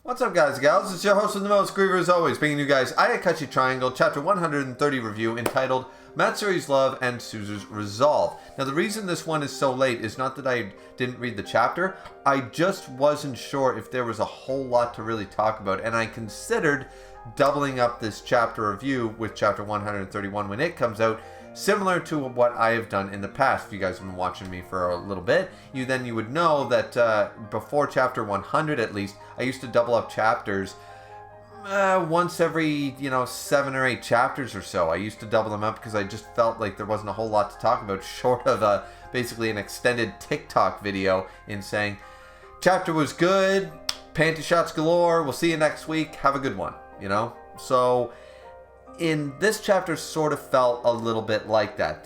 What's up, guys and gals? It's your host with the most, Griever, as always, bringing you guys Ayakashi Triangle, Chapter 130 review entitled Matsuri's Love and Suzu's Resolve. Now, the reason this one is so late is not that I didn't read the chapter. I just wasn't sure if there was a whole lot to really talk about, and I considered doubling up this chapter review with Chapter 131 when it comes out, similar to what I have done in the past. If you guys have been watching me for a little bit, you would know that before Chapter 100 at least, I used to double up chapters once every, 7 or 8 chapters or so. I used to double them up because I just felt like there wasn't a whole lot to talk about, short of basically an extended TikTok video in saying, chapter was good, panty shots galore, we'll see you next week, have a good one, So in this chapter sort of felt a little bit like that.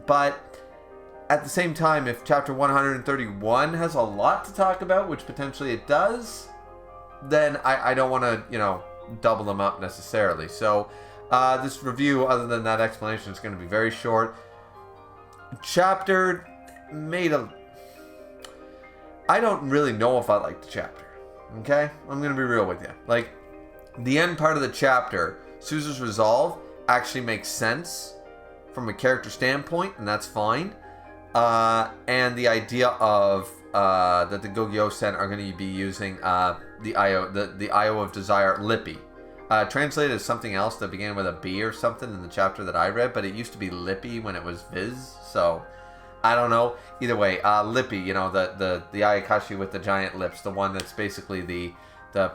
But at the same time, if chapter 131 has a lot to talk about, which potentially it does, then I don't want to, double them up necessarily. So this review, other than that explanation, is going to be very short. Chapter I don't really know if I like the chapter. Okay? I'm going to be real with you. Like, the end part of the chapter, Suzu's resolve, actually makes sense from a character standpoint, and that's fine. And the idea of that the Gogyo-sen are going to be using the Io of Desire, Lippy. Translated as something else that began with a B or something in the chapter that I read, but it used to be Lippy when it was Viz, so I don't know. Either way, Lippy, the Ayakashi with the giant lips, the one that's basically the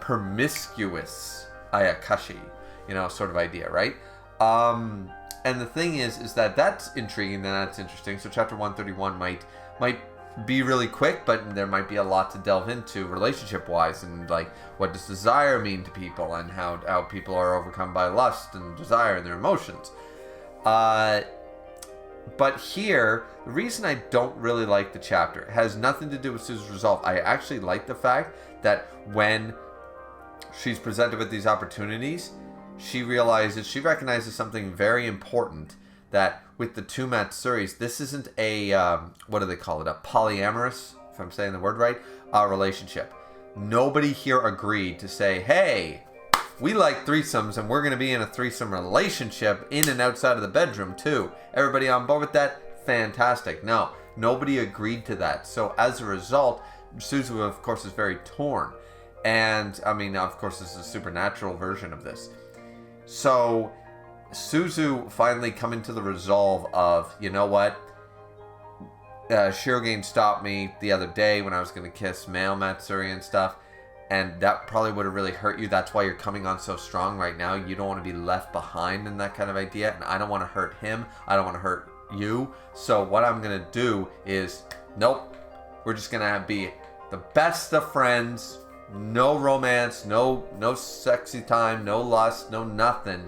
promiscuous Ayakashi, sort of idea, right? And the thing is that that's intriguing and that's interesting. So chapter 131 might be really quick, but there might be a lot to delve into relationship-wise, and like, what does desire mean to people, and how people are overcome by lust and desire and their emotions. But here, the reason I don't really like the chapter has nothing to do with Suzu's resolve. I actually like the fact that when she's presented with these opportunities, she recognizes something very important, that with the two Matsuris, this isn't a, what do they call it, a polyamorous, if I'm saying the word right, relationship. Nobody here agreed to say, hey, we like threesomes and we're going to be in a threesome relationship in and outside of the bedroom too. Everybody on board with that? Fantastic. No, nobody agreed to that. So as a result, Suzu, of course, is very torn. And, of course, this is a supernatural version of this. So Suzu finally coming to the resolve of, you know what? Shirogane stopped me the other day when I was going to kiss male Matsuri and stuff, and that probably would have really hurt you. That's why you're coming on so strong right now. You don't want to be left behind in that kind of idea, and I don't want to hurt him. I don't want to hurt you. So what I'm going to do is, nope, we're just going to be the best of friends. No romance, no sexy time, no lust, no nothing.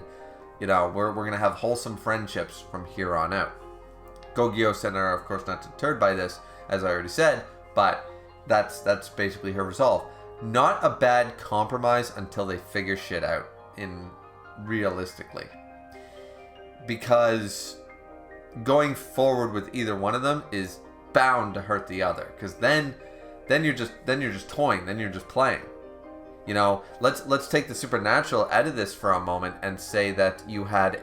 We're gonna have wholesome friendships from here on out. Gogyo-sen are, of course, not deterred by this, as I already said, but that's basically her resolve. Not a bad compromise until they figure shit out, realistically. Because going forward with either one of them is bound to hurt the other, because then you're just toying, then you're just playing. Let's take the supernatural out of this for a moment and say that you had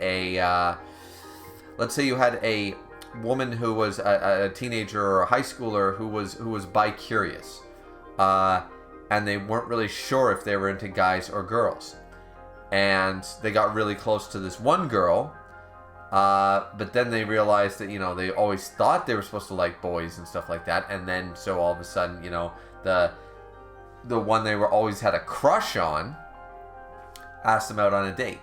let's say you had a woman who was a teenager or a high schooler who was bi-curious, and they weren't really sure if they were into guys or girls, and they got really close to this one girl. But then they realized that, they always thought they were supposed to like boys and stuff like that. And then, so all of a sudden, the one they always had a crush on asked them out on a date.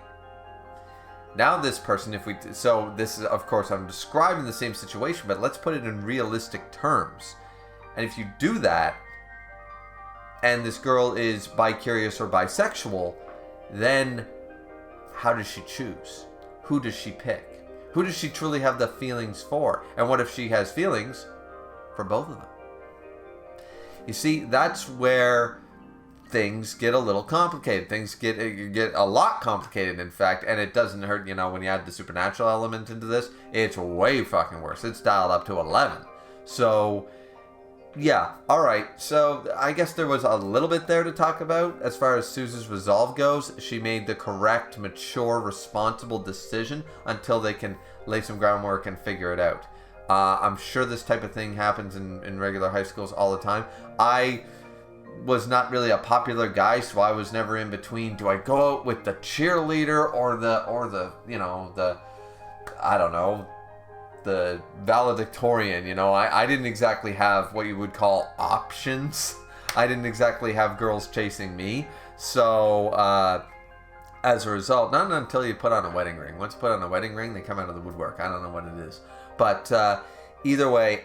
Now this person, so this is, of course, I'm describing the same situation, but let's put it in realistic terms. And if you do that, and this girl is bi-curious or bisexual, then how does she choose? Who does she pick? Who does she truly have the feelings for? And what if she has feelings for both of them? You see, that's where things get a little complicated. Things get a lot complicated, in fact, and it doesn't hurt, when you add the supernatural element into this, it's way fucking worse. It's dialed up to 11. So Yeah, alright. So, I guess there was a little bit there to talk about. As far as Suzu's resolve goes, she made the correct, mature, responsible decision until they can lay some groundwork and figure it out. I'm sure this type of thing happens in regular high schools all the time. I was not really a popular guy, so I was never in between. Do I go out with the cheerleader or the I don't know, the valedictorian? I didn't exactly have what you would call options. I didn't exactly have girls chasing me. So as a result, not until you put on a wedding ring. Once you put on a wedding ring, they come out of the woodwork. I don't know what it is. But either way,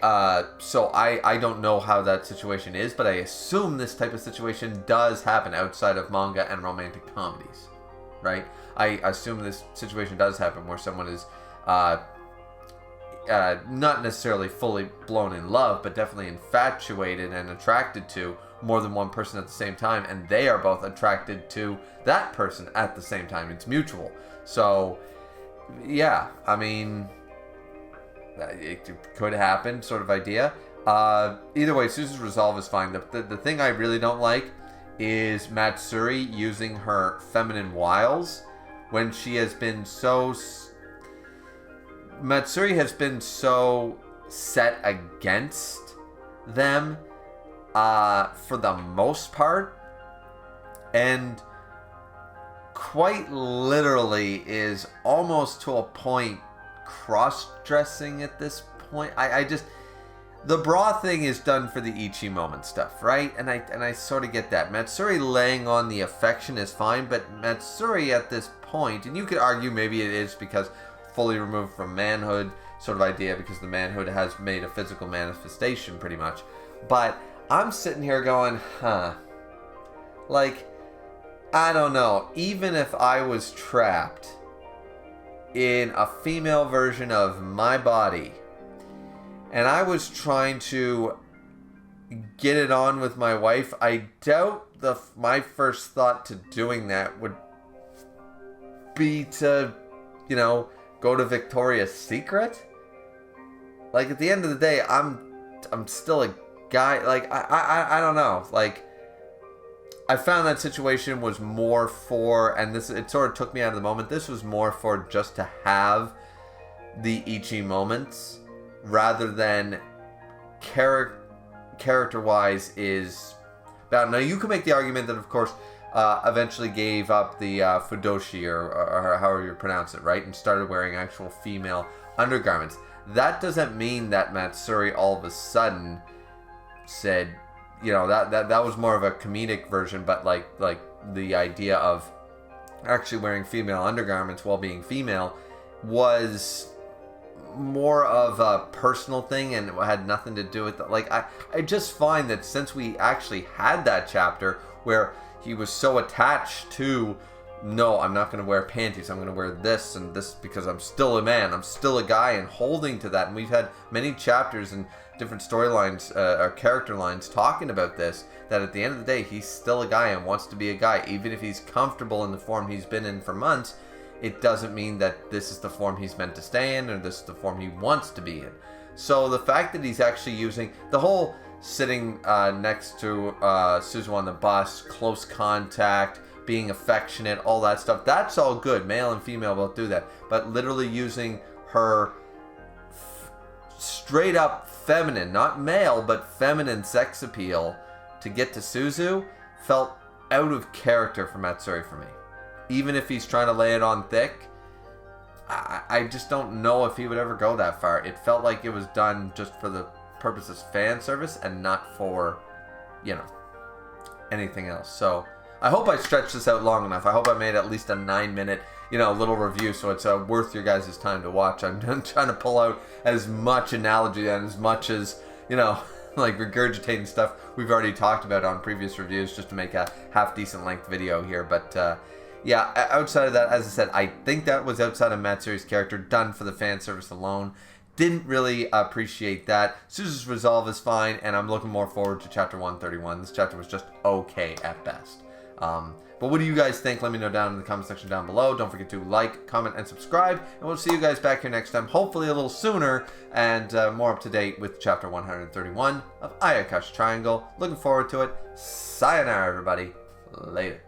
so I don't know how that situation is, but I assume this type of situation does happen outside of manga and romantic comedies, right? I assume this situation does happen where someone is not necessarily fully blown in love, but definitely infatuated and attracted to more than one person at the same time, and they are both attracted to that person at the same time. It's mutual. So, yeah, I mean, it could happen, sort of idea. Either way, Suzu's resolve is fine. The thing I really don't like is Matsuri using her feminine wiles when she has been so... Matsuri has been so set against them for the most part, and quite literally is almost to a point cross-dressing at this point. I just... The bra thing is done for the Ichi moment stuff, right? And I sort of get that. Matsuri laying on the affection is fine, but Matsuri at this point, and you could argue maybe it is because fully removed from manhood sort of idea, because the manhood has made a physical manifestation pretty much. But I'm sitting here going, like, I don't know. Even if I was trapped in a female version of my body, and I was trying to get it on with my wife, I doubt my first thought to doing that would be to, go to Victoria's Secret. Like, at the end of the day, I'm still a guy. Like, I don't know. Like, I found that situation was more for, and it sort of took me out of the moment. This was more for just to have the Ichi moments, rather than character-wise is bad. Now, you can make the argument that, of course, eventually gave up the fudoshi, or however you pronounce it, right? And started wearing actual female undergarments. That doesn't mean that Matsuri all of a sudden said, that was more of a comedic version, but like the idea of actually wearing female undergarments while being female was more of a personal thing, and it had nothing to do with I just find that since we actually had that chapter where he was so attached to, no, I'm not going to wear panties, I'm going to wear this and this because I'm still a man, I'm still a guy, and holding to that. And we've had many chapters and different storylines or character lines talking about this, that at the end of the day, he's still a guy and wants to be a guy. Even if he's comfortable in the form he's been in for months, it doesn't mean that this is the form he's meant to stay in, or this is the form he wants to be in. So the fact that he's actually using the whole sitting next to Suzu on the bus, close contact, being affectionate, all that stuff, that's all good. Male and female both do that. But literally using her straight up feminine, not male, but feminine sex appeal to get to Suzu felt out of character for Matsuri for me. Even if he's trying to lay it on thick, I just don't know if he would ever go that far. It felt like it was done just for the purposes of fan service and not for, anything else. So I hope I stretched this out long enough. I hope I made at least a 9-minute, little review, so it's worth your guys' time to watch. I'm trying to pull out as much analogy and as much as, like regurgitating stuff we've already talked about on previous reviews, just to make a half-decent length video here. But, yeah, outside of that, as I said, I think that was outside of Matsuri's character, done for the fan service alone. Didn't really appreciate that. Suzu's resolve is fine, and I'm looking more forward to chapter 131. This chapter was just okay at best. But what do you guys think? Let me know down in the comment section down below. Don't forget to like, comment, and subscribe. And we'll see you guys back here next time, hopefully a little sooner and more up to date with chapter 131 of Ayakashi Triangle. Looking forward to it. Sayonara, everybody. Later.